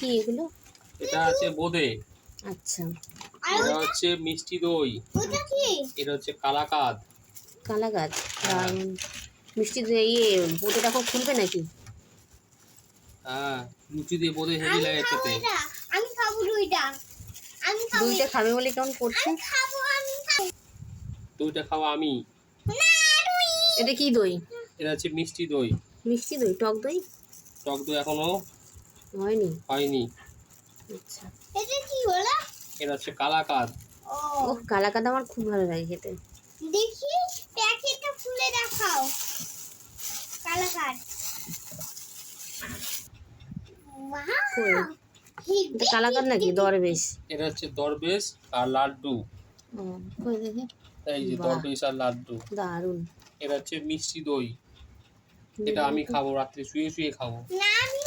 কি এগুলো? এটা আছে বোঁদে, আচ্ছা। এটা হচ্ছে মিষ্টি দই, এটা হচ্ছে কালাকাঁদ। কালাগাছ, হ্যাঁ দারুণ। মিষ্টি দই ইয়ে বোঁদেটা খুব ফুলবে নাকি? হ্যাঁ, লুচি দিয়ে বোঁদে হেভি লাগে খেতে। আমি খাবো দইটা। আমি খাবো। দইটা খাবে বলে কেমন করছে? আমি খাবো। দইটা খাওয়া আমি। না দই। এটা কি দই? এটা হচ্ছে মিষ্টি দই। মিষ্টি দই, টক দই টক দই এখনো হয়নি। হয়নি। আচ্ছা। এটা কি হলো? এটা হচ্ছে কালাকাঁদ। ও ওহ, কালাকাঁদ আমার খুব ভালো লাগে খেতে। দেখি প্যাকেটটা খুলে দেখাও। কালাকাঁদ। কই? ওয়াও। এটা কালাকাঁদ নাকি দরবেশ? এটা হচ্ছে দরবেশ আর লাড্ডু। ও, কই দেখি। এই যে বাহ, দরবেশ আর লাড্ডু। দারুণ। এটা হচ্ছে মিষ্টি দই, এটা আমি খাবো, রাত্রে শুয়ে শুয়ে খাবো। না আমি